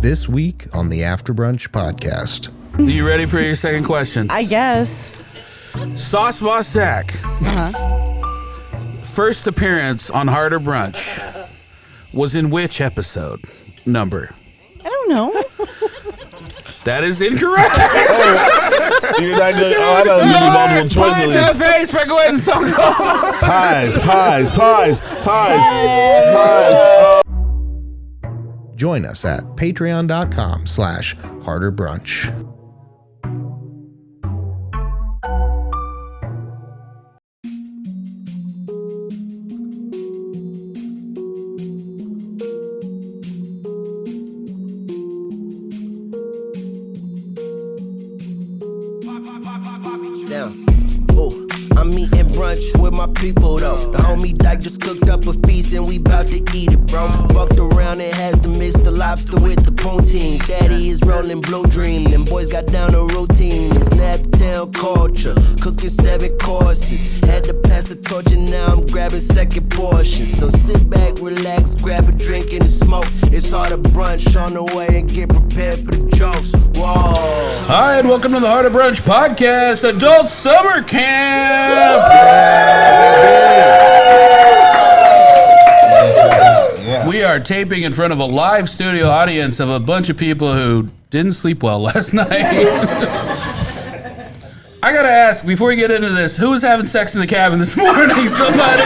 This week on the After Brunch Podcast. Are you ready for your second question? I guess. Sauce Boss Zach. First appearance on Harder Brunch was in which episode? Number? I don't know. That is incorrect. You're not good. Oh, I don't need multiple choice. Pie to the face for Gwen Soko. Pies. Join us at patreon.com/harderbrunch. I'm eating brunch with my people though. The homie Dyke just cooked up a feast and we bout to eat it, bro. Fucked around and has to mix the lobster with the poutine. Daddy is rolling blue dream, them boys got down a routine. It's Naptown culture, cooking 7 courses. Had to pass the torch and now I'm grabbing second portion. So sit back, relax, grab a drink and a smoke. It's Harder Brunch on the way and get prepared for the jokes. Whoa. Hi, and welcome to the Harder Brunch Podcast, Adult Summer Camp. Yeah. We are taping in front of a live studio audience of a bunch of people who didn't sleep well last night. I gotta ask, before we get into this, who was having sex in the cabin this morning? Somebody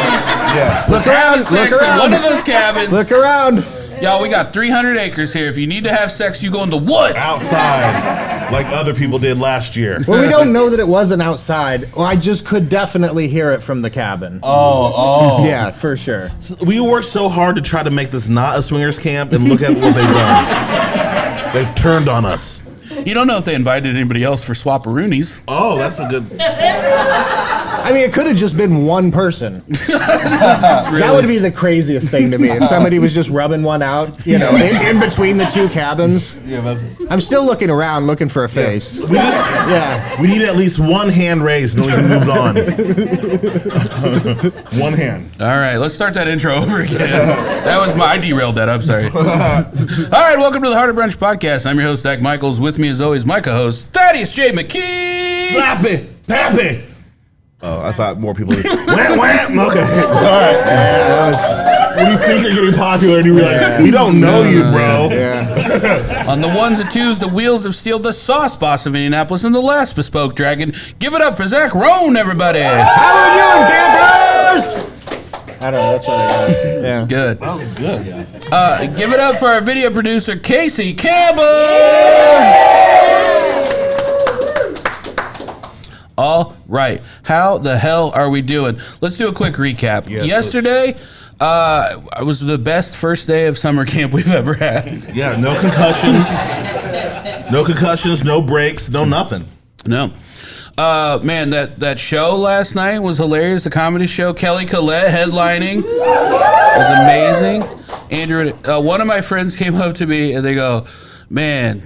was having sex in one of those cabins. Look around. Y'all, we got 300 acres here. If you need to have sex, you go in the woods. Outside, like other people did last year. Well, we don't know that it wasn't outside. Well, I just could definitely hear it from the cabin. Oh. Yeah, for sure. We worked so hard to try to make this not a swingers camp, and look at what they've done. They've turned on us. You don't know if they invited anybody else for swapperoonies. Oh, that's a good... I mean, it could have just been one person. That would be the craziest thing to me. If somebody was just rubbing one out, you know, in between the two cabins. Yeah, that's... I'm still looking around, looking for a face. We need at least one hand raised, and then we can move on. One hand. All right, let's start that intro over again. I derailed that. I'm sorry. All right, welcome to the Harder Brunch Podcast. I'm your host, Dyke Michaels. With me, as always, my co-host, Thaddaeus J. Mckee. Slap it, pappy. Oh, I thought more people would. Wham. Okay. All right. When you think you're getting popular and you're like, we don't know you, bro. Yeah. On the ones and twos, the wheels of steel, the sauce boss of Indianapolis, and the last bespoke dragon. Give it up for Zach Rohn, everybody. How are you doing, campers? I don't know. That's what I got. Yeah. Good. Oh, good. Give it up for our video producer, Casey Campbell. All right. How the hell are we doing? Let's do a quick recap. Yes, Yesterday, it was the best first day of summer camp we've ever had. Yeah, no concussions, no breaks, no nothing. No. Man, that show last night was hilarious. The comedy show, Kelly Collette headlining, was amazing. Andrew, one of my friends came up to me and they go, man,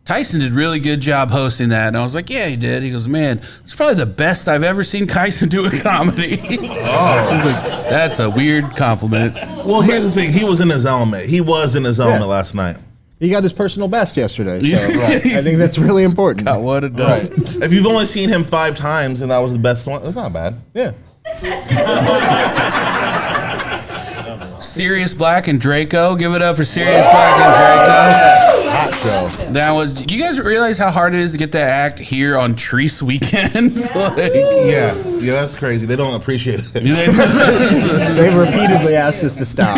Tyson did a really good job hosting that. And I was like, yeah, he did. He goes, man, it's probably the best I've ever seen Tyson do a comedy. I was like, that's a weird compliment. Well, here's the thing. He was in his element. Last night. He got his personal best yesterday. So I think that's really important. God, what a dope. Right. If you've only seen him 5 times and that was the best one, that's not bad. Yeah. Sirius Black and Draco. Give it up for Sirius Black and Draco. Hot show. That was. Do you guys realize how hard it is to get that act here on Treese weekend? Yeah, that's crazy. They don't appreciate it. They've repeatedly asked us to stop.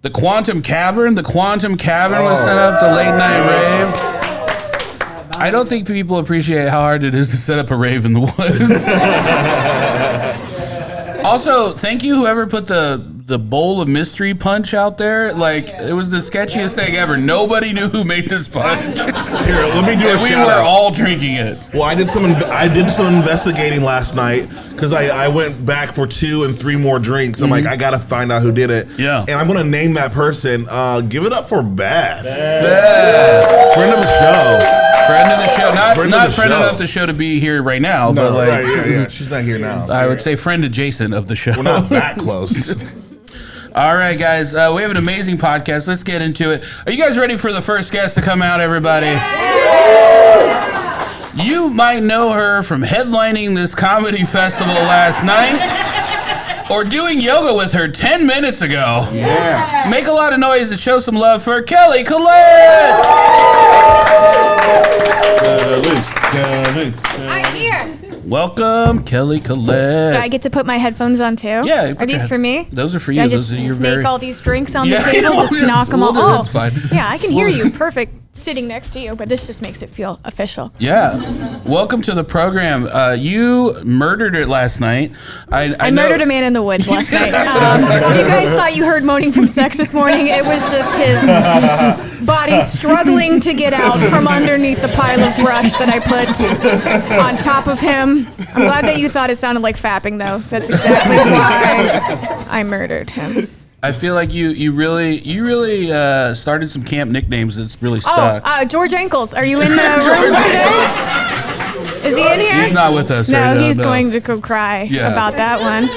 The Quantum Cavern. The Quantum Cavern was set up. The late night rave. I don't think people appreciate how hard it is to set up a rave in the woods. Also, thank you whoever put the bowl of mystery punch out there. Like, it was the sketchiest thing ever. Nobody knew who made this punch. Here, let me do a and we shout were out. all drinking it. Well, I did some investigating last night because I went back for 2 and 3 more drinks. I'm like, I gotta find out who did it. Yeah. And I'm gonna name that person. Give it up for Beth. Beth. Friend of the show. Friend of the show. Not Friend friend of the show. enough the show to be here right now, but like, Right, yeah. She's not here now. I would say friend adjacent of the show. We're not that close. All right, guys. We have an amazing podcast. Let's get into it. Are you guys ready for the first guest to come out, everybody? You might know her from headlining this comedy festival last night or doing yoga with her 10 minutes ago. Yeah. Make a lot of noise to show some love for Kelly Collette. I'm here. Welcome, Kelly Collette. Do I get to put my headphones on too? Yeah. Are these for me? Those are for Do you. I just Those are your snake all these drinks on Yeah, the table? no, Just just- knock them we'll all. do- that's fine. Yeah, I can hear you. Perfect. Sitting next to you, but this just makes it feel official. Yeah. Welcome to the program. You murdered it last night. I know- murdered a man in the woods last night. That's what I was like. If you guys thought you heard moaning from sex this morning, it was just his body struggling to get out from underneath the pile of brush that I put on top of him. I'm glad that you thought it sounded like fapping, though. That's exactly why I murdered him. I feel like you really started some camp nicknames that's really stuck. George Ankles, are you in the room today? Is he in here? He's not with us. No, right now, he's going to go cry Yeah. about that one.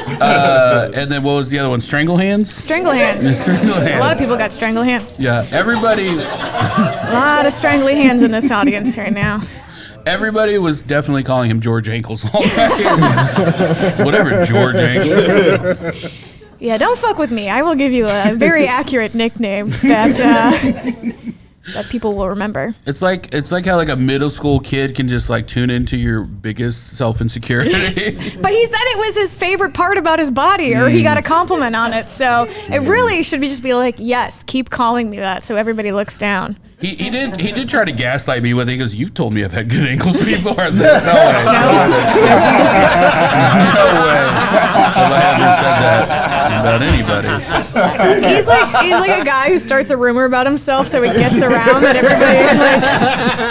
And then what was the other one? Strangle hands? Strangle hands. Strangle hands. A lot of people got strangle hands. Yeah, everybody A lot of strangly hands in this audience right now. was definitely calling him George Ankles all night. Whatever, George Ankles. Yeah, don't fuck with me. I will give you a very accurate nickname that that people will remember. It's like how like a middle school kid can just like tune into your biggest self insecurity. But he said it was his favorite part about his body, or he got a compliment on it. So it really should just be like, yes, keep calling me that, so everybody looks down. He did try to gaslight me with it. He goes, "You've told me I've had good ankles before." I was like, "No way, no way." Because I haven't said that about anybody. He's like a guy who starts a rumor about himself, so he gets around that everybody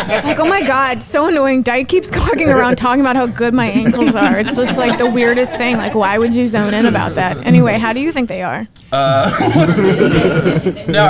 like. It's like, oh my god, so annoying. Dyke keeps walking around talking about how good my ankles are. It's just like the weirdest thing. Like, why would you zone in about that? Anyway, how do you think they are? Now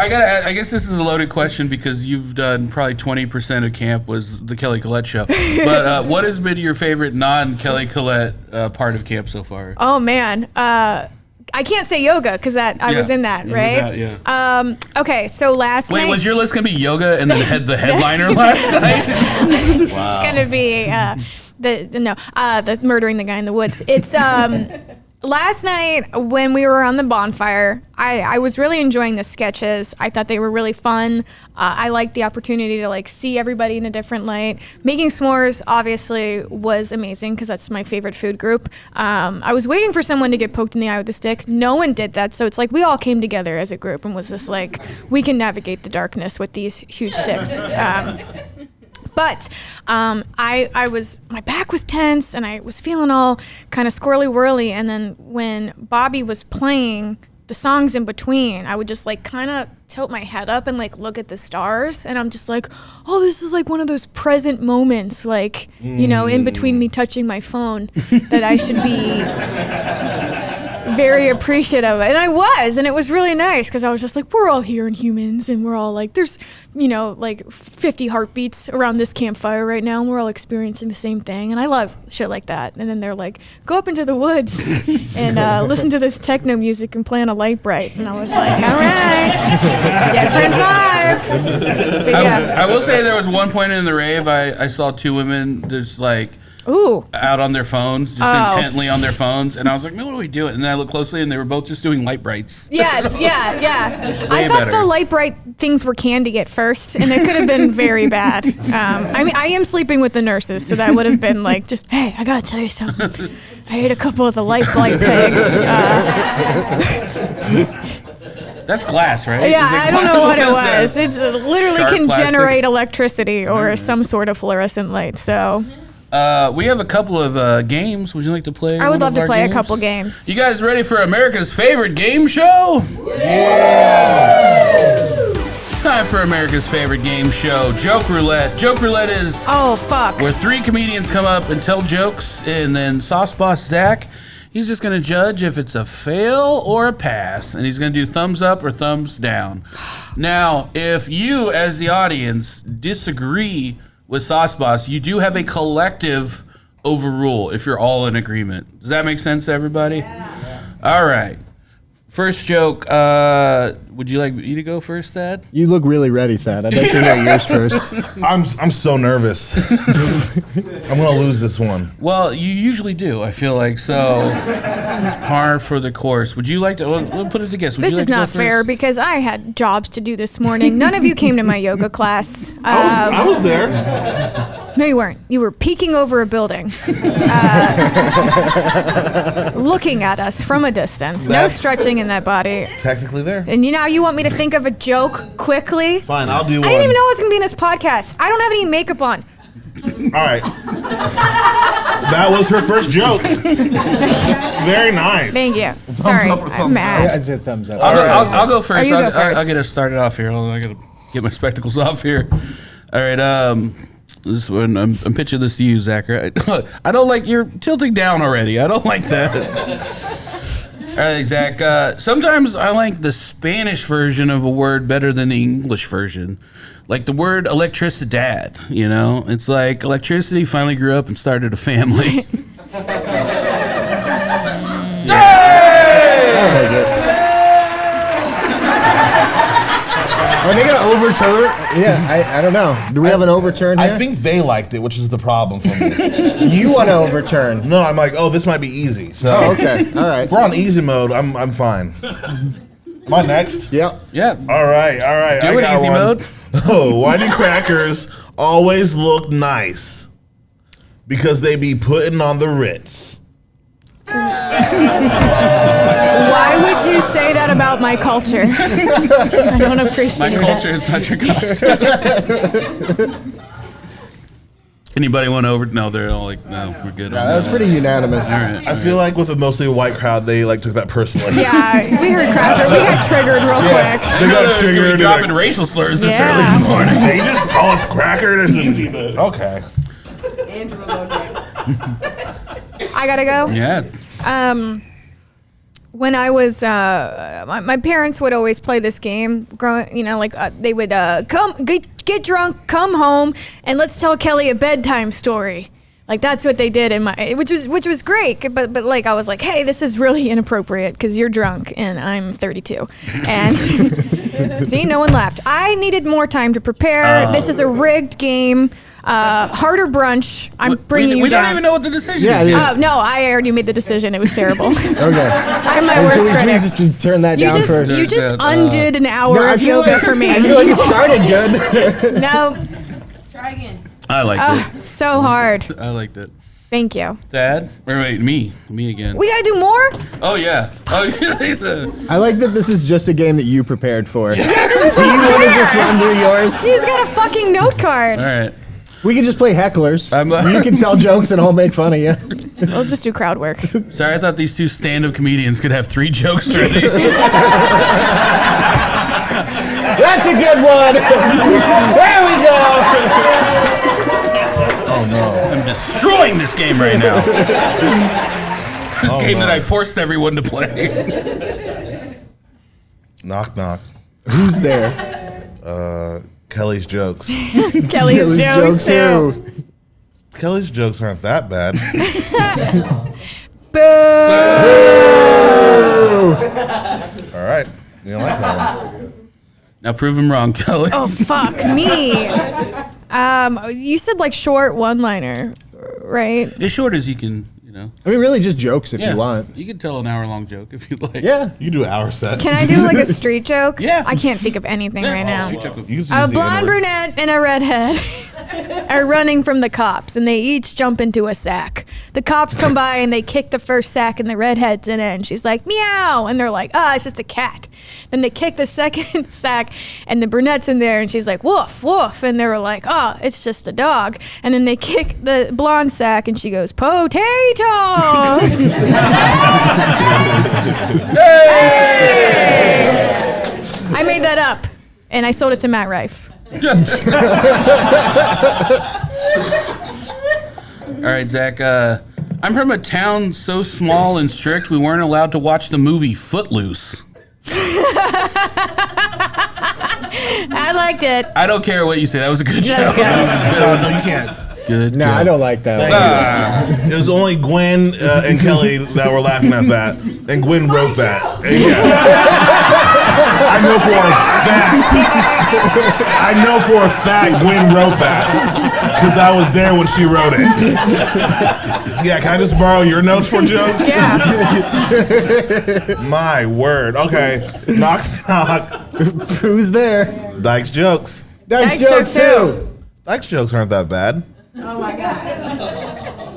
I guess this is a loaded question because you've done probably 20% of camp was the Kelly Collette show. But what has been your favorite non-Kelly Collette part of camp so far? Oh man, I can't say yoga because I was in that, You were right? that, yeah. Okay, so last night. Wait, was your list gonna be yoga and then the headliner last night? It's gonna be the murdering the guy in the woods. It's last night when we were on the bonfire, I was really enjoying the sketches. I thought they were really fun. I liked the opportunity to like see everybody in a different light. Making s'mores obviously was amazing because that's my favorite food group. I was waiting for someone to get poked in the eye with a stick. No one did that, so it's like we all came together as a group and was just like, we can navigate the darkness with these huge sticks. But my back was tense and I was feeling all kind of squirrely whirly. And then when Bobby was playing the songs in between, I would just like kind of tilt my head up and like look at the stars. And I'm just like, oh, this is like one of those present moments, like, you know, in between me touching my phone that I should be very appreciative of it. And I was, and it was really nice because I was just like, we're all here in humans and we're all like, there's, you know, like 50 heartbeats around this campfire right now and we're all experiencing the same thing. And I love shit like that. And then they're like, go up into the woods and listen to this techno music and play on a light bright. And I was like, all right, different vibe. But yeah. I will say there was one point in the rave I saw two women just like Ooh. out on their phones, just intently on their phones, and I was like, man, what are we doing? And then I looked closely, and they were both just doing light brights. Yes, yeah. way I thought better. the light bright things were candy at first, and it could have been very bad. I mean, I am sleeping with the nurses, so that would have been like, just, hey, I gotta tell you something. I ate a couple of the light pigs. That's glass, right? Yeah, Is it I don't glass? know what it is was. that? It's literally Sharp can plastic? generate electricity or some sort of fluorescent light. So We have a couple of games. Would you like to play? I would one love of to our play a games? couple games. You guys ready for America's favorite game show? It's time for America's favorite game show, Joke Roulette. Joke Roulette is Oh, fuck. where three comedians come up and tell jokes, and then Sauce Boss Zach, he's just going to judge if it's a fail or a pass, and he's going to do thumbs up or thumbs down. Now, if you, as the audience, disagree with Sauce Boss, you do have a collective overrule if you're all in agreement. Does that make sense to everybody? Yeah. All right. First joke. Would you like me to go first, Thad? You look really ready, Thad. I'd like to hear yours first. I'm so nervous. I'm gonna lose this one. Well, you usually do. I feel like so. It's par for the course. Would you like to? We'll put it to guess. Would This you like is to go not fair first? because I had jobs to do this morning. None of you came to my yoga class. I was there. No, you weren't. You were peeking over a building, looking at us from a distance. No That's- stretching in that body. Technically there. And you want me to think of a joke quickly? Fine, I'll do one. I didn't even know I was going to be in this podcast. I don't have any makeup on. All right. That was her first joke. Very nice. Thank you. Sorry, up or thumbs I'm mad. I'd say thumbs up. I'll go first. you go I'll first. get us started off here. Hold on, I gotta get my spectacles off here. All right. This one, I'm pitching this to you, Zach. Right? I don't like you're tilting down already. I don't like that. All right, Zach. Sometimes I like the Spanish version of a word better than the English version. Like the word electricidad, you know? It's like electricity finally grew up and started a family. Are they gonna overturn? Yeah, I don't know. Do we have an overturn here? I think they liked it, which is the problem for me. you want to overturn. No, I'm like, oh, this might be easy. So Oh, okay. All right. if we're on easy mode, I'm fine. Am I next? Yep. Yeah. All right. I Do it got easy one. mode. Oh, why do crackers always look nice? Because they be putting on the Ritz. Why would you say that about my culture? I don't appreciate My it. culture is not your culture. Anybody want over? No, they're all like, no, we're good. That was pretty unanimous. All right. I feel like with a mostly white crowd, they like took that personally. Yeah, we heard cracker. We got triggered real quick. I didn't know there was gonna be triggered, dropping like- racial slurs this Yeah. early in the morning. They just call us crackers. Okay. Andrew will go next. I gotta go. Yeah. When I was, my parents would always play this game. Growing, they would come get drunk, come home, and let's tell Kelly a bedtime story. Like that's what they did which was great. But like I was like, hey, this is really inappropriate because you're drunk and I'm 32. And see, no one laughed. I needed more time to prepare. This is a rigged game. Harder Brunch. I'm bringing you we down. don't even know what the decision Yeah, is. yeah. Oh no, I already made the decision. It was terrible. Okay. I'm my And worst so we critic. just to turn that You down just for. you just Yeah, undid an hour No, I of feel yoga like for me. I feel like it started good. No, Try again. I liked it. so hard. I liked it. Thank you. Thad? Or wait, me again. We gotta do more. Oh yeah. Oh yeah. I like that this is just a game that you prepared for. This is Do you not want to just fair. run through yours? She's got a fucking note card. All right. We can just play hecklers. I'm, You can tell jokes and I'll make fun of you. We'll just do crowd work. Sorry, I thought these two stand-up comedians could have 3 jokes ready. That's a good one. There we go. Oh no. I'm destroying this game right now. This game that I forced everyone to play. Knock knock. Who's there? Kelly's jokes. Kelly's jokes too. Kelly's jokes aren't that bad. Boo. All right. You don't like that one. Now prove him wrong, Kelly. Oh fuck me. You said like short one-liner, right? As short as you can, you know. I mean, really, just jokes if Yeah. you want. You can tell an hour-long joke if you'd like. Yeah. You do an hour set. Can I do like a street joke? Yeah. I can't think of anything Yeah. right now. You took a- You just A use the blonde N-word. brunette and a redhead are running from the cops, and they each jump into a sack. The cops come by and they kick the first sack, and the redhead's in it, and she's like, meow, and they're like, it's just a cat. Then they kick the second sack, and the brunette's in there, and she's like, woof, woof, and they were like, it's just a dog. And then they kick the blonde sack, and she goes, potatoes. Hey! I made that up, and I sold it to Matt Rife. All right, Zach. I'm from a town so small and strict we weren't allowed to watch the movie Footloose. I liked it. I don't care what you say. That was a good That was joke. good. No, you can't. Good No, joke. I don't like that. Thank you. It was only Gwen and Kelly that were laughing at that, and Gwen wrote that. And I know for a fact Gwen wrote that because I was there when she wrote it. So yeah, can I just borrow your notes for jokes? Yeah. My word. Okay, knock knock. Who's there? Dyke's jokes. Dyke's Dyke's jokes joke too. Dyke's jokes aren't that bad. Oh my god.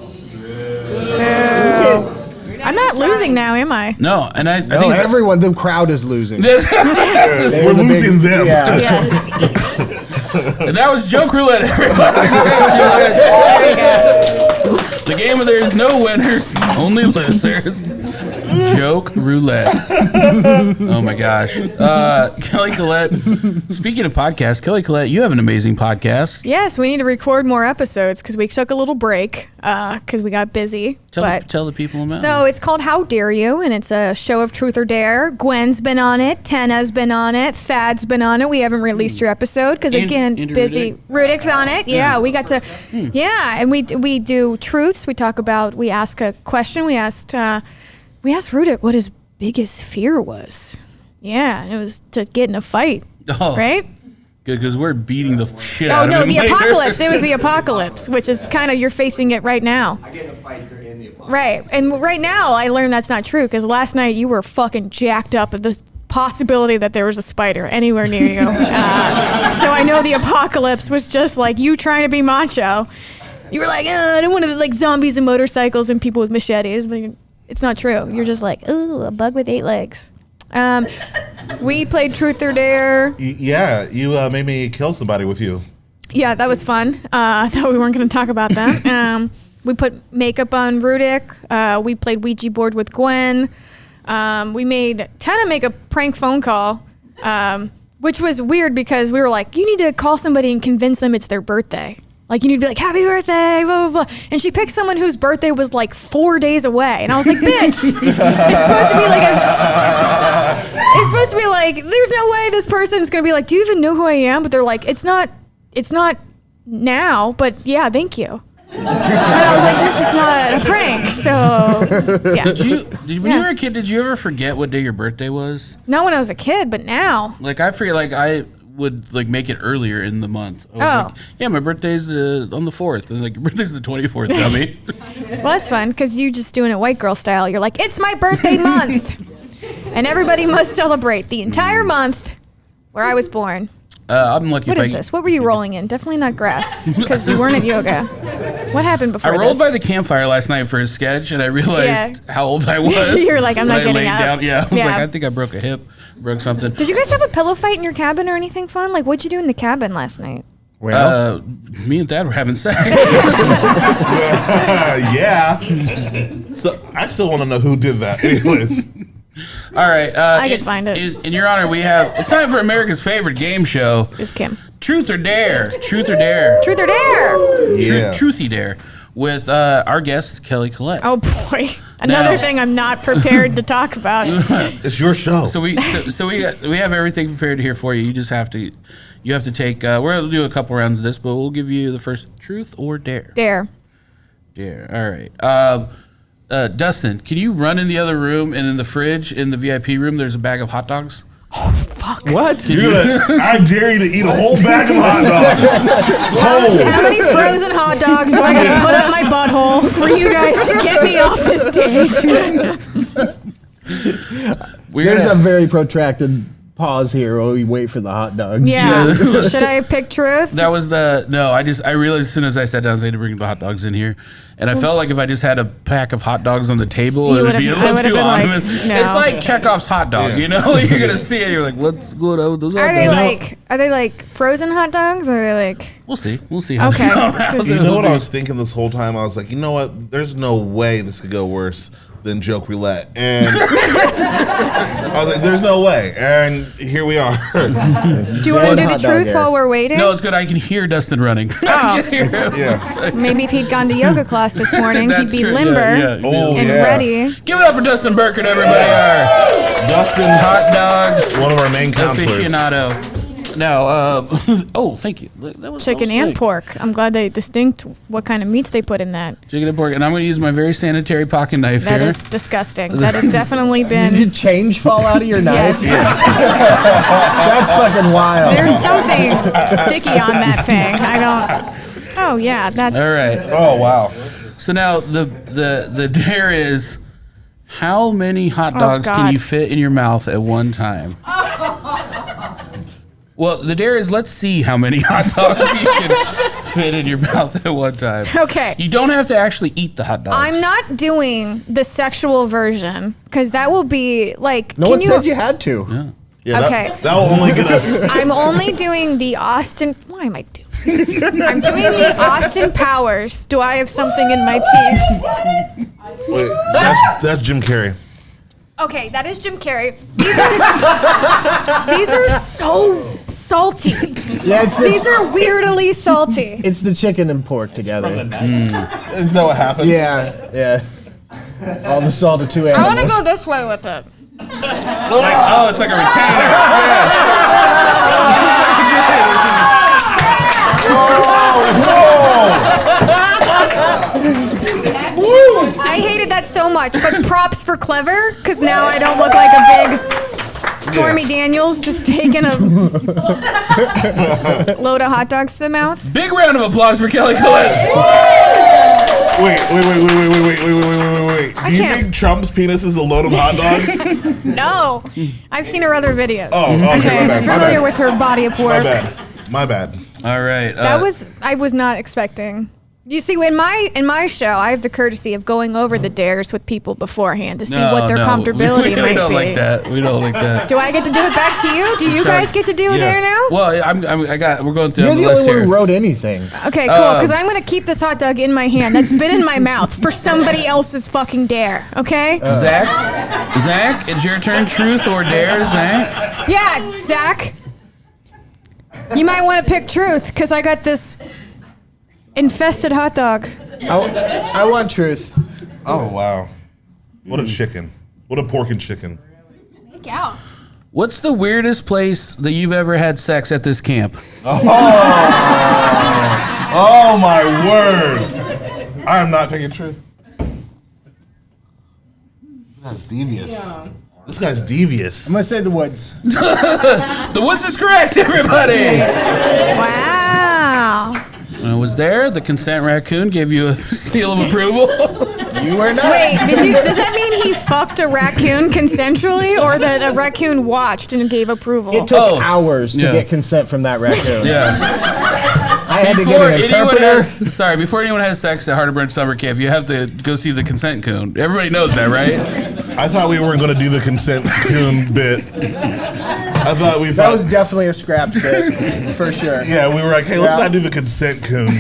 I'm not losing now, am I? No, and I No, think everyone, the crowd is losing. We're the losing them. Yeah. Yes. and that was Joke Roulette, everybody. The game where there's no winners, only losers. Joke Roulette. Oh my gosh. Kelly Collette, speaking of podcasts, Kelly Collette, you have an amazing podcast. Yes, we need to record more episodes because we took a little break because we got busy. Tell the people about So it's called How Dare You, and it's a show of truth or dare. Gwen's been on it, Tenna's been on it, Thad's been on it. We haven't released your episode because again, Andrew busy. Rudick's on it. Yeah, we got to. Yeah, and we do truths. We ask a question. We asked Rudick what his biggest fear was. Yeah, and it was to get in a fight. Oh, Right? Good, because we're beating the shit Oh out of no, him the later. apocalypse. It was the apocalypse, which is kind of you're facing it right now. I get in a fight, you're in the apocalypse. Right, and right now I learned that's not true because last night you were fucking jacked up at the possibility that there was a spider anywhere near you. So I know the apocalypse was just like you trying to be macho. You were like, I don't want to like zombies and motorcycles and people with machetes, but it's not true. You're just like, ooh, a bug with 8 legs. We played Truth or Dare. Yeah, you made me kill somebody with you. Yeah, that was fun. I thought we weren't going to talk about that. We put makeup on Rudick. We played Ouija board with Gwen. We made Tenna make a prank phone call, which was weird because we were like, you need to call somebody and convince them it's their birthday. Like, you need to be like, happy birthday, blah, blah, blah. And she picked someone whose birthday was like 4 days away. And I was like, bitch, it's supposed to be like, there's no way this person's going to be like, do you even know who I am? But they're like, it's not now, but yeah, thank you. And I was like, this is not a prank. So, yeah. When you were a kid, did you ever forget what day your birthday was? Not when I was a kid, but now. Like, I forget, like, I would like make it earlier in the month. I was like, yeah, my birthday's on the 4th. And like, your birthday's the 24th, dummy. Well, that's fun because you just doing it white girl style. You're like, it's my birthday month. And everybody must celebrate the entire month where I was born. I'm lucky What if is this? What were you rolling in? Definitely not grass because you weren't at yoga. What happened before I rolled this? by the campfire last night for a sketch, and I realized how old I was. You were like, I'm not when I getting laid up. down. Yeah, I was Yeah. like, I think I broke a hip, broke something. Did you guys have a pillow fight in your cabin or anything fun? Like, what'd you do in the cabin last night? Well, Me and Thad were having sex. Yeah. So I still want to know who did that. Anyways. All right. I could find it. In your honor, we have, it's time for America's favorite game show, Here's Kim. Truth or Dare. Truth or Dare. Truth or dare? Yeah. Truthy Dare. With our guest, Kelly Collette. Oh boy, another Now- thing I'm not prepared to talk about. It's your show. So we have everything prepared here for you. You just have to take. We're gonna do a couple rounds of this, but we'll give you the first truth or dare. Dare. Dare. All right. Dustin, can you run in the other room and in the fridge in the VIP room? There's a bag of hot dogs. what? I dare you to eat a whole bag of hot dogs. Whole. How many frozen hot dogs do I gotta put up my butthole for you guys to get me off the stage? There's a very protracted pause here while we wait for the hot dogs. Yeah. Should I pick truth? That was I realized as soon as I sat down, I had to bring the hot dogs in here. And I felt like if I just had a pack of hot dogs on the table, it would be a little too obvious. No. It's like Chekhov's hot dog, you know? You're going to see it, you're like, what's going on with those hot dogs? Are they like frozen hot dogs or are they like We'll see. We'll see how Okay. You know what I was thinking this whole time? I was like, you know what? There's no way this could go worse than Joke Roulette. And I was like, there's no way. And here we are. do you want to do the hot dog truth here. while we're waiting? No, it's good. I can hear Dustin running. I can hear him. Yeah. Maybe if he'd gone to yoga class this morning, he'd That's be true. limber Yeah. Oh, and yeah. ready. Give it up for Dustin Burkett, everybody. Our Dustin's hot dog one of our main counselors. aficionado. Now, oh, thank you. That was Chicken so and slick. pork. I'm glad they distinct what kind of meats they put in that. Chicken and pork, and I'm going to use my very sanitary pocket knife That here. is disgusting. That has definitely been. Did change fall out of your knife? Yes. That's fucking wild. There's something sticky on that thing. I don't. Oh yeah, that's. All right. Oh wow. So now the dare is, how many hot dogs can God. you fit in your mouth at one time? Well, the dare is, let's see how many hot dogs you can fit in your mouth at one time. Okay. You don't have to actually eat the hot dogs. I'm not doing the sexual version because that will be like. No one said you had to. Yeah, Okay. That will only get us. I'm only doing the Austin. Why am I doing this? I'm doing the Austin Powers. Do I have something in my teeth? Wait, that's Jim Carrey. Okay, that is Jim Carrey. These are so salty. Yeah, These are weirdly salty. It's the chicken and pork together. Is that what happened? Yeah. All the salt of two I want to animals. go this way with it. Oh, it's like a retainer. I hated that so much, but props for clever, because now I don't look like a big Stormy Daniels just taking a load of hot dogs to the mouth. Big round of applause for Kelly Collette. Wait. Do you can't- think Trump's penis is a load of hot dogs? No, I've seen her other videos. Oh, okay, Okay, my bad. I'm familiar with her body of work. My bad. All right. I was not expecting. You see, in my show, I have the courtesy of going over the dares with people beforehand to see what their comfortability we might don't be. like that. We don't like that. Do I get to do it back to you? Do you guys get to do a dare now? Well, we're going through You're the the list only one here. who wrote anything. Okay, cool. Because I'm gonna keep this hot dog in my hand that's been in my mouth for somebody else's fucking dare. Okay? Zach, it's your turn. Truth or dare, Zach? Yeah, Zach. You might want to pick truth because I got this infested hot dog. I want truth. Oh wow. What a chicken. What a pork and chicken. Make out. What's the weirdest place that you've ever had sex at this camp? Oh my word. I am not picking truth. This guy's devious. This guy's devious. I'm gonna say the woods. The woods is correct, everybody. Wow. When I was there, the consent raccoon gave you a seal of approval. You were not. Wait, does that mean he fucked a raccoon consensually or that a raccoon watched and gave approval? It took hours to yeah. get consent from that raccoon. Yeah. I had to get an interpreter. Before anyone has sex at Harder Brunch Summer Camp, you have to go see the consent coon. Everybody knows that, right? I thought we weren't going to do the consent coon bit. I thought we That was definitely a scrapped bit, for sure. Yeah, we were like, hey, let's Yeah. not do the consent coon.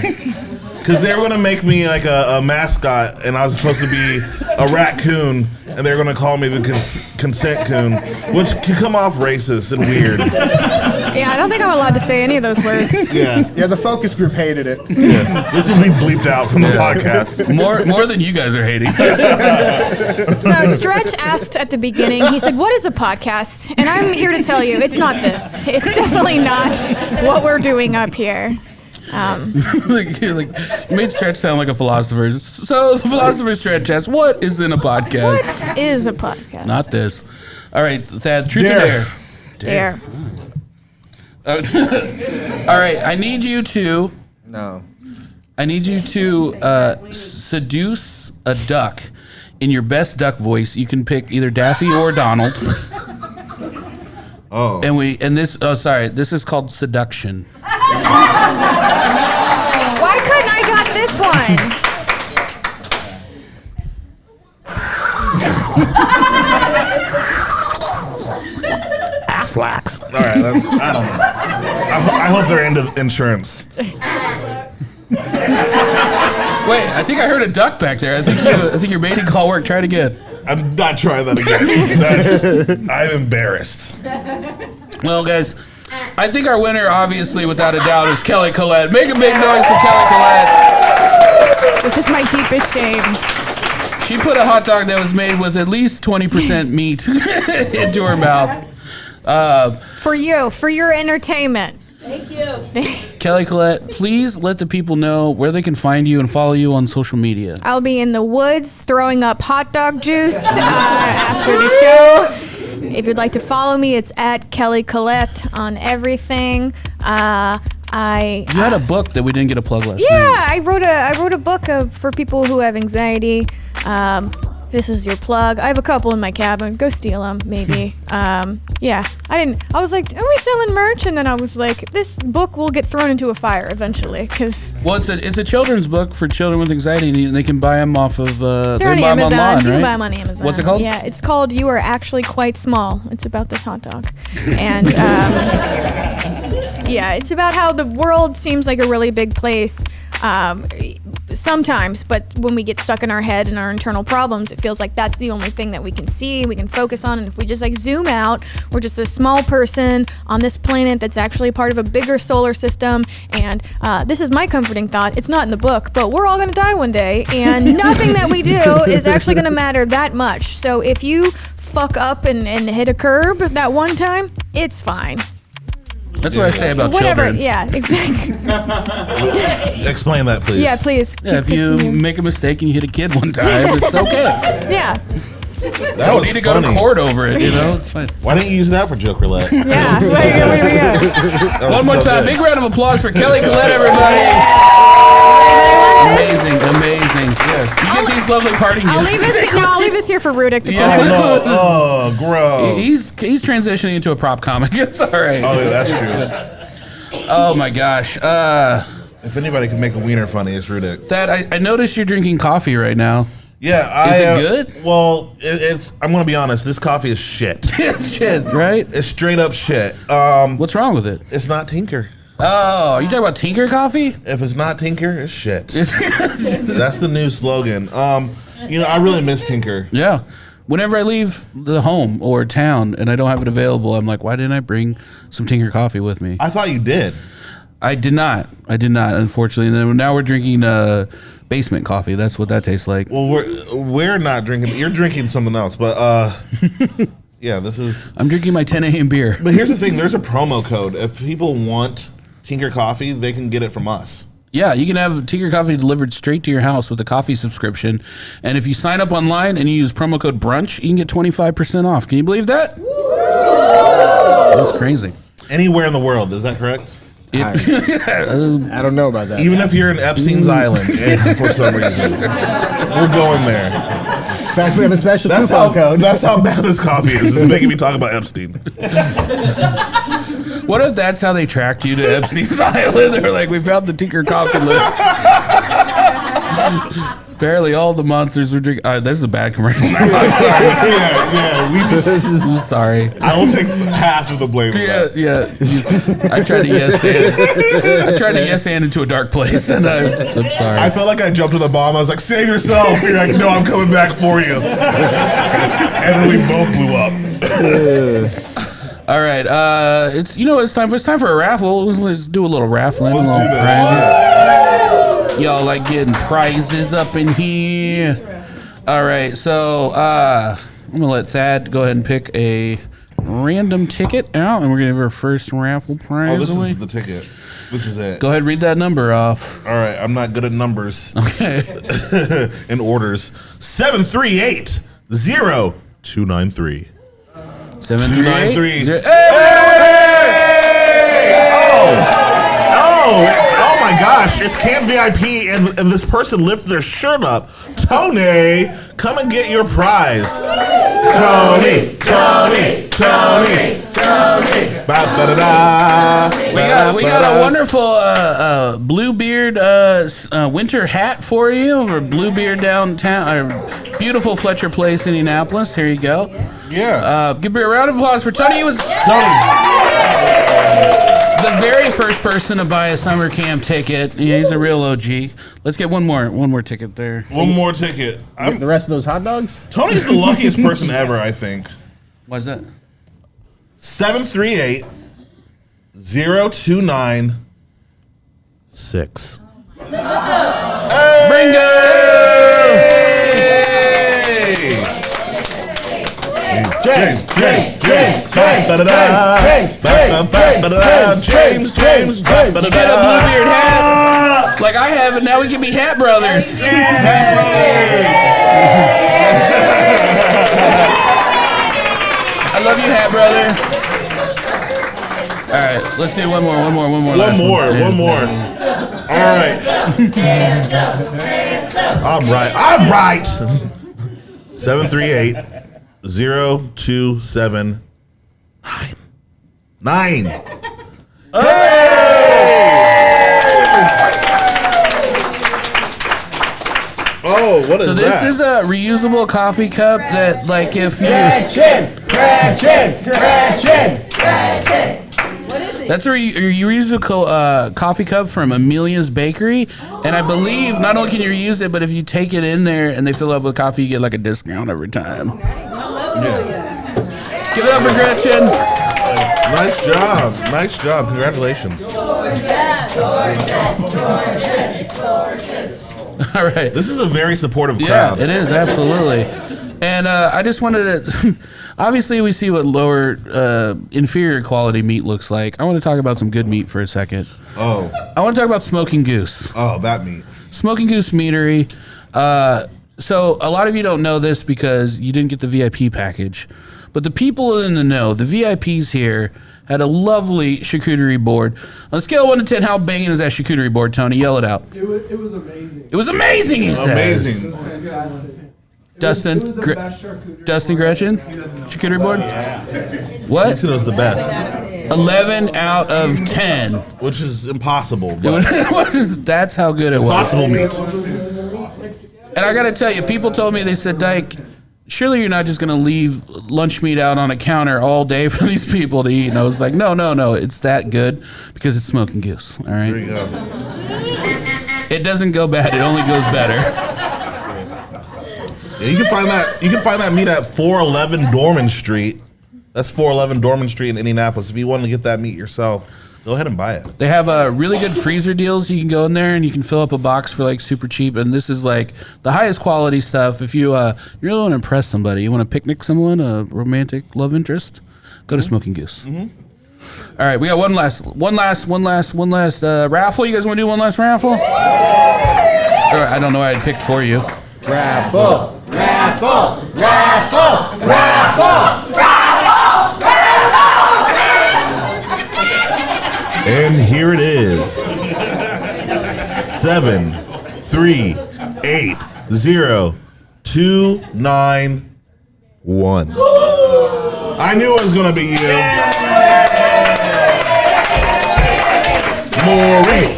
Because they were going to make me like a mascot, and I was supposed to be a raccoon, and they were going to call me the consent coon, which can come off racist and weird. Yeah, I don't think I'm allowed to say any of those words. Yeah, Yeah, the focus group hated it. yeah. This will be bleeped out from the podcast. More than you guys are hating. So Stretch asked at the beginning, he said, what is a podcast? And I'm here to tell you, it's not this. It's definitely not what we're doing up here. You made Stretch sound like a philosopher. So the philosopher Stretch asks, what is in a podcast? What is a podcast? Not this. All right, Thad, truth Dare. or Dare. All right, I need you to seduce a duck in your best duck voice. You can pick either Daffy or Donald. Oh. This is called seduction. Why couldn't I got this one? Flax. All right, I don't know. I hope they're into insurance. Wait, I think I heard a duck back there. I think your mating call worked. Try it again. I'm not trying that again. I'm embarrassed. Well, guys, I think our winner, obviously, without a doubt, is Kelly Collette. Make a big noise for Kelly Collette. This is my deepest shame. She put a hot dog that was made with at least 20% meat into her mouth. For you, for your entertainment. Thank you. Kelly Collette, please let the people know where they can find you and follow you on social media. I'll be in the woods throwing up hot dog juice after the show. If you'd like to follow me, it's at Kelly Collette on everything. You had a book that we didn't get a plug last night. Yeah, I wrote a book for people who have anxiety. This is your plug. I have a couple in my cabin. Go steal them, maybe. Yeah, I was like, are we selling merch? And then I was like, this book will get thrown into a fire eventually, because. Well, it's a children's book for children with anxiety, and they can buy them off of. They're on buy them Amazon. online, You can right? buy them on Amazon. What's it called? Yeah, it's called "You Are Actually Quite Small." It's about this hot dog, and yeah, it's about how the world seems like a really big place. Sometimes, but when we get stuck in our head and our internal problems, it feels like that's the only thing that we can see, we can focus on. And if we just like zoom out, we're just a small person on this planet that's actually part of a bigger solar system. And this is my comforting thought. It's not in the book, but we're all going to die one day, and nothing that we do is actually going to matter that much. So if you fuck up and hit a curb that one time, it's fine. That's what I say about Whatever. children. Yeah, exactly. Explain that, please. Yeah, please. Yeah, if you make a mistake and you hit a kid one time, it's okay. Yeah. That Don't was need to go to funny. court over it, you know? It's fine. Why didn't you use that for joke roulette? Yeah. Where we go. That was One more so time. good. Big round of applause for Kelly Collette, everybody. Amazing. Yes. You get these lovely parting I'll gifts. leave this here for Rudick to Yeah. put out. Oh, no. Oh, gross. He's transitioning into a prop comic. It's all right. Oh, yeah, that's true. Oh my gosh. If anybody can make a wiener funny, it's Rudick. That I noticed you're drinking coffee right now. Yeah, Is it good? Well, it's. I'm gonna be honest. This coffee is shit. It's shit, right? It's straight up shit. What's wrong with it? It's not Tinker. Oh, are you talking about Tinker coffee? If it's not Tinker, it's shit. That's the new slogan. I really miss Tinker. Yeah. Whenever I leave the home or town and I don't have it available, I'm like, why didn't I bring some Tinker coffee with me? I thought you did. I did not, unfortunately. And then now we're drinking basement coffee. That's what that tastes like. Well, we're not drinking. You're drinking something else, but yeah, this is. I'm drinking my 10 a.m. beer. But here's the thing: there's a promo code. If people want Tinker coffee, they can get it from us. Yeah, you can have Tinker coffee delivered straight to your house with a coffee subscription. And if you sign up online and you use promo code BRUNCH, you can get 25% off. Can you believe that? That's crazy. Anywhere in the world, is that correct? I don't know about that. Even if you're in Epstein's Island, and for some reason, we're going there. In fact, we have a special That's coupon code. That's how bad this coffee is. It's making me talk about Epstein. What if that's how they tracked you to Epstein's Island? They're like, we found the Tinker coffee list. Apparently all the monsters were drinking. This is a bad commercial. I'm sorry. I'm sorry. I will take half of the blame. Yeah. I tried to yes and into a dark place, and I'm sorry. I felt like I jumped to the bomb. I was like, save yourself. You're like, no, I'm coming back for you. And then we both blew up. All right, it's time for a raffle. Let's do a little raffling. Let's a little do this. prizes. Y'all like getting prizes up in here. All right, so I'm gonna let Thad go ahead and pick a random ticket out, and we're gonna give our first raffle prize Oh, this away. is the ticket. This is it. Go ahead and read that number off. All right, I'm not good at numbers. Okay. In orders. 738-0293. 738. Oh my gosh, it's Camp VIP, and this person lifted their shirt up. Tony, come and get your prize. Tony. We got a wonderful Bluebeard winter hat for you, or Bluebeard downtown, beautiful Fletcher Place, Indianapolis. Here you go. Yeah. Give me a round of applause for Tony. He was the very first person to buy a summer camp ticket. Yeah, he's a real OG. Let's get one more ticket there. One more ticket. The rest of those hot dogs? Tony's the luckiest person ever, I think. Why's that? 738-0296. Bingo! Hey! You get a Bluebeard hat like I have, and now we can be Hat Brothers. Hat Brothers. I love you, Hat Brother. All right, let's do one more. One more. All right. 738-027-9. Oh, what is that? So this is a reusable coffee cup that, like, if you... What is it? That's a reusable coffee cup from Amelia's Bakery. And I believe not only can you reuse it, but if you take it in there and they fill up with coffee, you get, like, a discount every time. Give it up for Gretchen. Nice job. Congratulations. All right. This is a very supportive crowd. Yeah, it is, absolutely. And I just wanted to, obviously we see what lower, inferior quality meat looks like. I want to talk about some good meat for a second. Oh. I want to talk about Smoking Goose. Oh, that meat. Smoking Goose Meadery. So a lot of you don't know this because you didn't get the VIP package. But the people in the know, the VIPs here, had a lovely charcuterie board. On a scale of 1 to 10, how banging is that charcuterie board, Tony? Yell it out. It was amazing. It was amazing, he said. Amazing. It was fantastic. Dustin, It was the best charcuterie Dustin board. Gretchen, charcuterie board. He What? said it was the best, 11 out of 10. which is impossible. But That's how good it was. impossible meat. And I gotta tell you, people told me, they said, Dyke, surely you're not just gonna leave lunch meat out on a counter all day for these people to eat. And I was like, no, it's that good because it's Smoking Goose. All right. There you go. It doesn't go bad. It only goes better. Yeah, you can find that meat at 411 Dorman Street. That's 411 Dorman Street in Indianapolis. If you want to get that meat yourself, go ahead and buy it. They have really good freezer deals. You can go in there and you can fill up a box for like super cheap. And this is like the highest quality stuff. If you really want to impress somebody, you want to picnic someone, a romantic love interest, go to Smoking Goose. All right, we got one last raffle. You guys want to do one last raffle? Or, I don't know what I had picked for you. Raffle. And here it is. 7380291. I knew it was gonna be you. Maurice.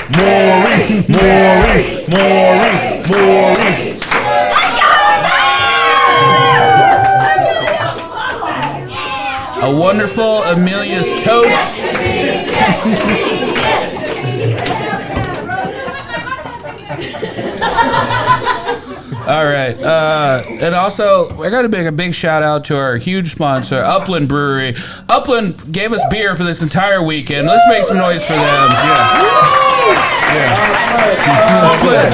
A wonderful Amelia's tote. All right. And also, I got to make a big shout out to our huge sponsor, Upland Brewery. Upland gave us beer for this entire weekend. Let's make some noise for them. Upland.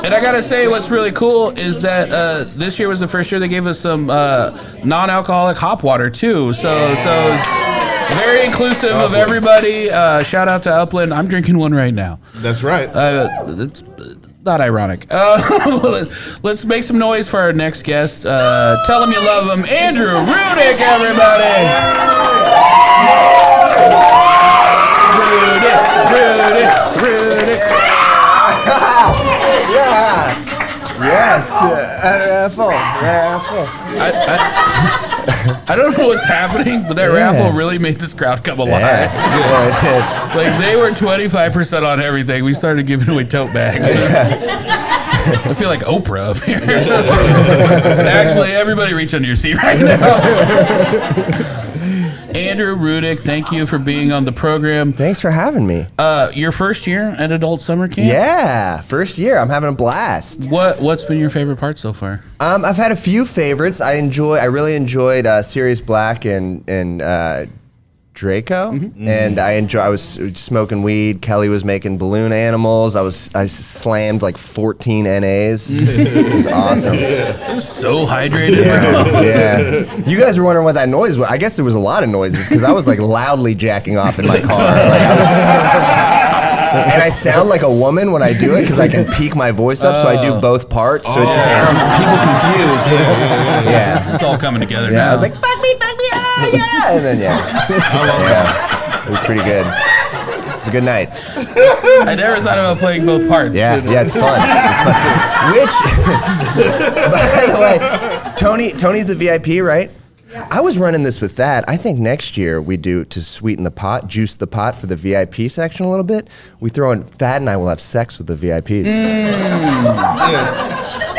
And I gotta say, what's really cool is that this year was the first year they gave us some non-alcoholic hop water too. So it's very inclusive of everybody. Shout out to Upland. I'm drinking one right now. That's right. It's not ironic. Let's make some noise for our next guest. Tell him you love him, Andrew Rudick, everybody. Rudick. Yeah. Yes. Raffle. I don't know what's happening, but that raffle really made this crowd come alive. Yeah. Like, they were 25% on everything. We started giving away tote bags. I feel like Oprah up here. Actually, everybody reach under your seat right now. Andrew Rudick, thank you for being on the program. Thanks for having me. Your first year at Adult Summer Camp? Yeah, first year. I'm having a blast. What's been your favorite part so far? I've had a few favorites. I really enjoyed Sirius Black and Draco, and I was smoking weed. Kelly was making balloon animals. I slammed like 14 NAs. It was awesome. It was so hydrated, bro. Yeah. You guys were wondering what that noise was. I guess there was a lot of noises because I was like loudly jacking off in my car. And I sound like a woman when I do it because I can peak my voice up, so I do both parts. So it sounds people confused. Yeah. It's all coming together Yeah, now. I was like, fuck me, oh yeah! And then, yeah. It was pretty good. It was a good night. I never thought about playing both parts. Yeah, it's fun. It's fun. Which, by the way, Tony's the VIP, right? Yeah. I was running this with Thad. I think next year we do, to sweeten the pot, juice the pot for the VIP section a little bit. We throw in, Thad and I will have sex with the VIPs.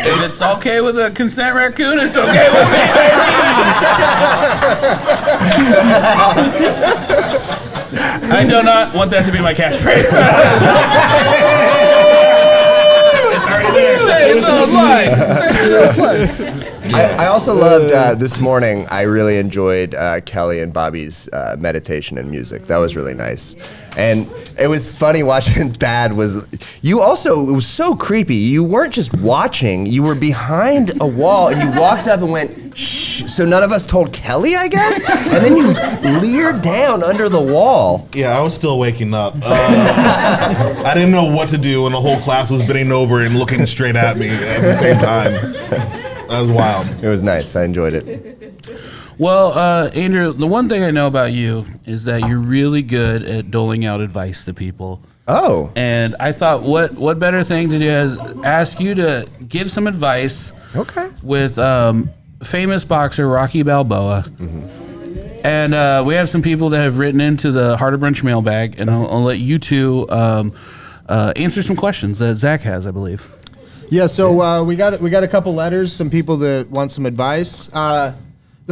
If it's okay with a consent raccoon, it's okay with me. I do not want that to be my catchphrase. It's already there. Say the line. Say the line. I also loved this morning. I really enjoyed Kelly and Bobby's meditation and music. That was really nice, and it was funny watching. Thad was. You also. It was so creepy. You weren't just watching. You were behind a wall, and you walked up and went, "Shh." So none of us told Kelly, I guess, and then you leered down under the wall. Yeah, I was still waking up. I didn't know what to do, and the whole class was bending over and looking straight at me at the same time. That was wild. It was nice. I enjoyed it. Well, Andrew, the one thing I know about you is that you're really good at doling out advice to people. Oh. And I thought, what better thing to do is ask you to give some advice. Okay. With famous boxer Rocky Balboa. And we have some people that have written into the Harder Brunch mailbag, and I'll let you two answer some questions that Zach has, I believe. Yeah, so we got a couple letters, some people that want some advice. The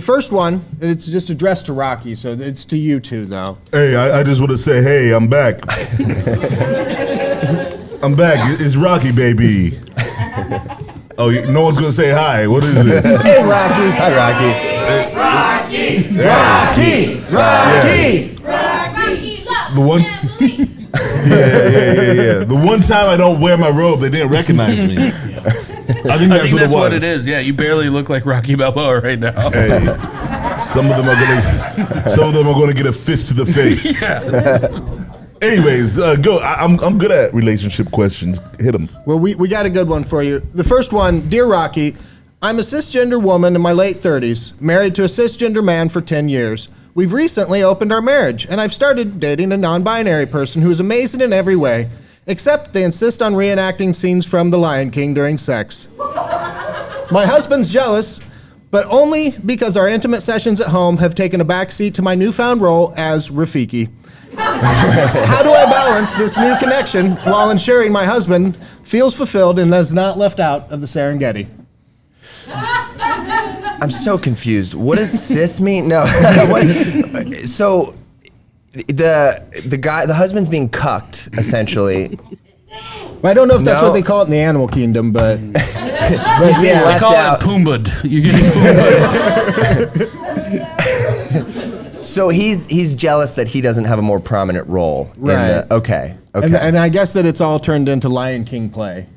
first one, it's just addressed to Rocky, so it's to you two, though. Hey, I just want to say, hey, I'm back. I'm back. It's Rocky, baby. Oh, no one's going to say hi. What is this? Hey, Rocky. Hi, Rocky. Rocky! Rocky! Rocky, The one. Yeah. The one time I don't wear my robe, they didn't recognize me. I think that's what it is. Yeah, you barely look like Rocky Balboa right now. Hey, some of them are gonna get a fist to the face. Yeah. Anyways, go. I'm good at relationship questions. Hit them. Well, we got a good one for you. The first one, Dear Rocky, I'm a cisgender woman in my late 30s, married to a cisgender man for 10 years. We've recently opened our marriage, and I've started dating a non-binary person who is amazing in every way, except they insist on reenacting scenes from The Lion King during sex. My husband's jealous, but only because our intimate sessions at home have taken a backseat to my newfound role as Rafiki. How do I balance this new connection while ensuring my husband feels fulfilled and is not left out of the Serengeti? I'm so confused. What does cis mean? No. So the husband's being cucked, essentially. Well, I don't know if that's what they call it in the animal kingdom, but He's being They left call out. it Pumbaa. You're getting Pumbaa. So he's jealous that he doesn't have a more prominent role. Right. Okay. and I guess that it's all turned into Lion King play.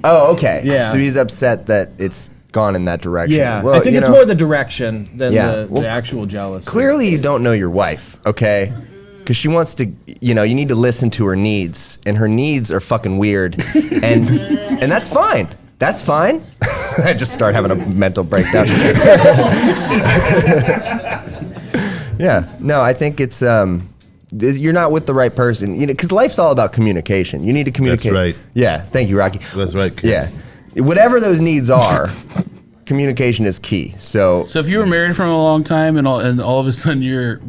Oh, okay. Yeah. So he's upset that it's gone in that direction. Yeah, Well, I think it's more the direction than Yeah. the actual jealousy. Clearly, you don't know your wife, okay? Because she wants to, you need to listen to her needs, and her needs are fucking weird, and that's fine. That's fine. I just start having a mental breakdown. Yeah. No, I think it's you're not with the right person. Because life's all about communication. You need to communicate. That's right. Yeah. Thank you, Rocky. That's right, kid. Yeah. Whatever those needs are, communication is key. So if you were married for a long time and all of a sudden your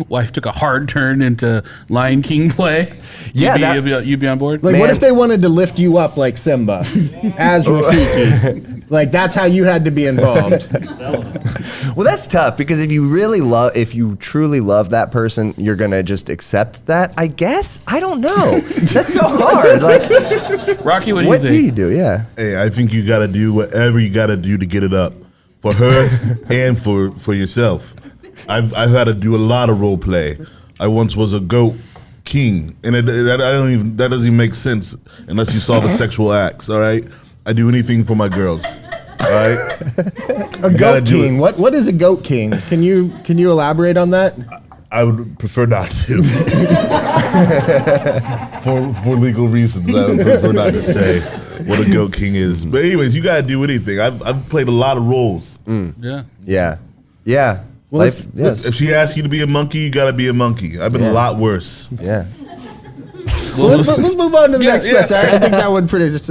wife took a hard turn into Lion King play, Yeah, you'd be on board? Like, Man. what if they wanted to lift you up like Simba as Rafiki? Like, that's how you had to be involved. well, that's tough because if you truly love that person, you're gonna just accept that. I guess I don't know. That's so hard. Like, Rocky, what what do do you you think? do? Yeah. Hey, I think you gotta do whatever you gotta do to get it up for her and for yourself. I've had to do a lot of role play. I once was a goat king, and that doesn't even make sense unless you saw the sexual acts. All right, I do anything for my girls. All right, A goat king. What is a goat king? Can you elaborate on that? I would prefer not to. for legal reasons, I would prefer not to say what a goat king is. But anyways, you gotta do anything. I've played a lot of roles. Yeah. Well, Yes. If she asks you to be a monkey, you gotta be a monkey. I've been a lot worse. Yeah. Well, let's move on to the next question. I think that one pretty just.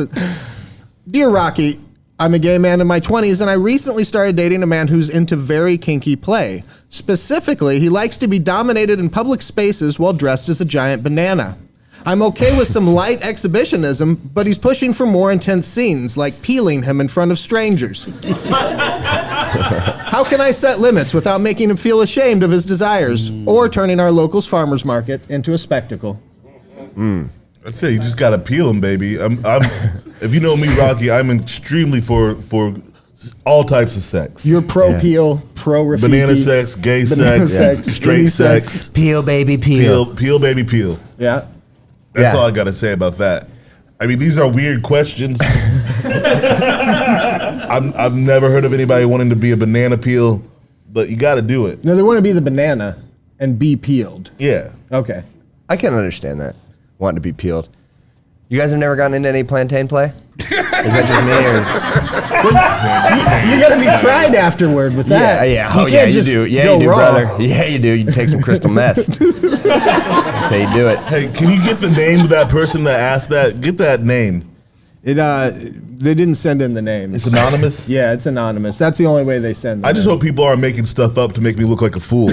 Dear Rocky, I'm a gay man in my 20s, and I recently started dating a man who's into very kinky play. Specifically, he likes to be dominated in public spaces while dressed as a giant banana. I'm okay with some light exhibitionism, but he's pushing for more intense scenes, like peeling him in front of strangers. How can I set limits without making him feel ashamed of his desires, or turning our locals farmers market into a spectacle? That's it. You just gotta peel them, baby. If you know me, Rocky, I'm extremely for all types of sex. You're pro-peel, pro-Rafiki. Banana sex, gay banana sex, straight sex. Peel, baby, peel. Peel, baby, peel. Yeah. That's all I gotta say about that. I mean, these are weird questions. I've never heard of anybody wanting to be a banana peel, but you gotta do it. No, they want to be the banana and be peeled. Yeah. Okay. I can understand that. Wanting to be peeled. You guys have never gotten into any plantain play? Is that just me, or is... You gotta be fried afterward with that. Yeah. Oh, yeah, you do. Yeah, you do, brother. Yeah, you do. You take some crystal meth. That's how you do it. Hey, can you get the name of that person that asked that? Get that name. They didn't send in the names. It's anonymous? Yeah, it's anonymous. That's the only way they send them. I just hope people aren't making stuff up to make me look like a fool.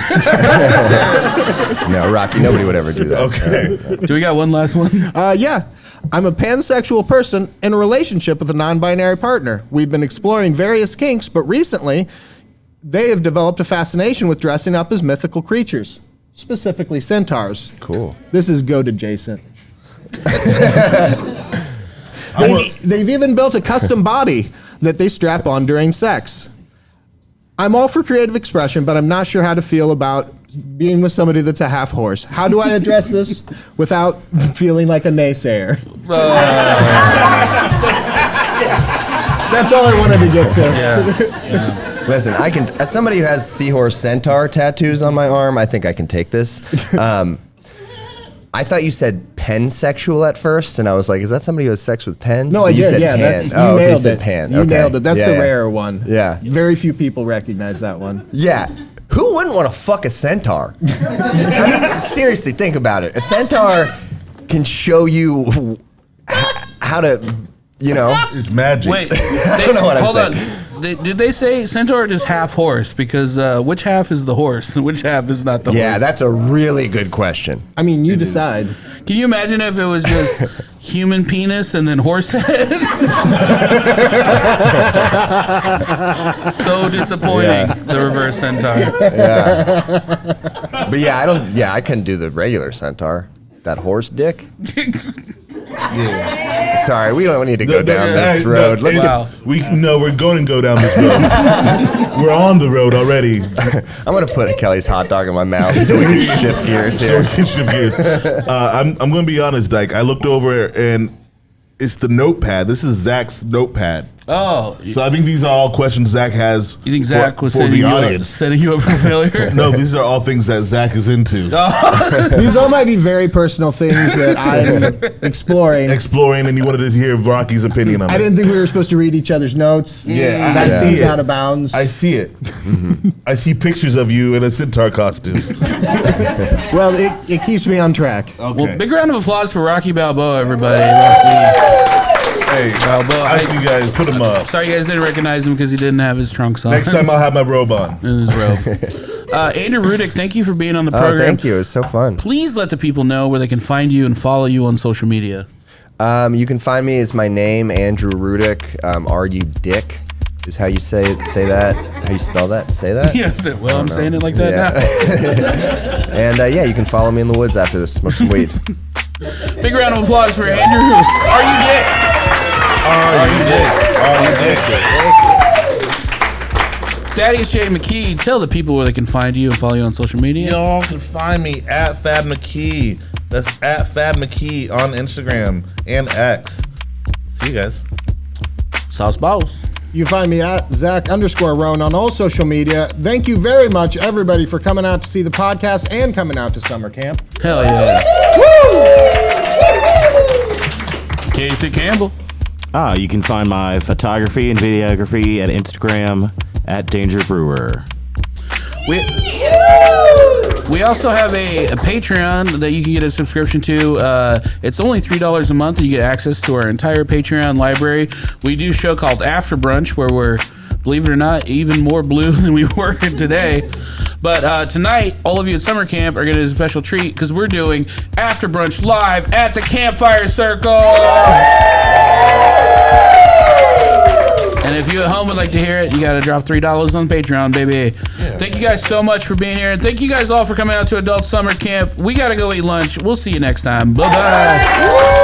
No, Rocky, nobody would ever do that. Okay. Do we got one last one? Yeah. I'm a pansexual person in a relationship with a non-binary partner. We've been exploring various kinks, but recently they have developed a fascination with dressing up as mythical creatures, specifically centaurs. Cool. This is goat adjacent. They've even built a custom body that they strap on during sex. I'm all for creative expression, but I'm not sure how to feel about being with somebody that's a half horse. How do I address this without feeling like a naysayer? That's all I wanted to get to. Listen, I can, as somebody who has seahorse centaur tattoos on my arm, I think I can take this. I thought you said pansexual at first, and I was like, is that somebody who has sex with pens? No, But I you did. said Yeah, pan. you Okay, nailed said it. pan. You Okay. nailed it. That's Yeah, the yeah. rarer one. Yeah. Very few people recognize that one. Yeah. Who wouldn't want to fuck a centaur? I mean, seriously, think about it. A centaur can show you how to, you know. It's magic. Wait, I don't know what I'm hold saying. on. Did they say centaur or just half horse? Because which half is the horse and which half is not the horse? Yeah, that's a really good question. I mean, you decide. Can you imagine if it was just human penis and then horse head? So disappointing, the reverse centaur. But yeah, I couldn't do the regular centaur. That horse dick? Sorry, we don't need to go down this road. Let's Wow. We're going to go down this road. We're on the road already. I'm going to put a Kelly's hot dog in my mouth so we can shift gears here. I'm going to be honest, Dyke. I looked over and it's the notepad. This is Zach's notepad. Oh. So I think these are all questions Zach has. You think Zach was for setting the you, up, audience. setting you up for failure? No, these are all things that Zach is into. These all might be very personal things that I'm exploring. And you wanted to hear Rocky's opinion on it. I didn't think we were supposed to read each other's notes. Yeah, That I see seems it. out of bounds. I see it. I see pictures of you in a centaur costume. Well, it keeps me on track. Okay. Well, big round of applause for Rocky Balboa, everybody. Rocky Hey, Balboa. I see you guys. Put him up. Sorry you guys didn't recognize him because he didn't have his trunks on. Next time I'll have my robe on. in his robe. Andrew Rudick, thank you for being on the program. Oh, thank you. It was so fun. Please let the people know where they can find you and follow you on social media. You can find me as my name, Andrew Rudick. R-U Dick is how you say that. How you spell that? Say that? Yes, well, I'm saying it like that now. And you can follow me in the woods after this. Smoke some weed. Big round of applause for Andrew. Are you Dick? Are you Dick? Thaddaeus J. Mckee, tell the people where they can find you and follow you on social media. Y'all can find me at Thad Mckee. That's at Thad Mckee on Instagram and X. See you guys. Sauce Balls. You can find me at Zach_Roan on all social media. Thank you very much, everybody, for coming out to see the podcast and coming out to summer camp. Hell yeah. Casey Campbell. You can find my photography and videography at Instagram at Danger Brewer. We also have a Patreon that you can get a subscription to. It's only $3 a month, and you get access to our entire Patreon library. We do a show called After Brunch, where we're, believe it or not, even more blue than we were today. But tonight, all of you at summer camp are getting a special treat because we're doing After Brunch live at the Campfire Circle. And if you at home would like to hear it, you got to drop $3 on Patreon, baby. Yeah. Thank you guys so much for being here. And thank you guys all for coming out to Adult Summer Camp. We got to go eat lunch. We'll see you next time. Bye-bye.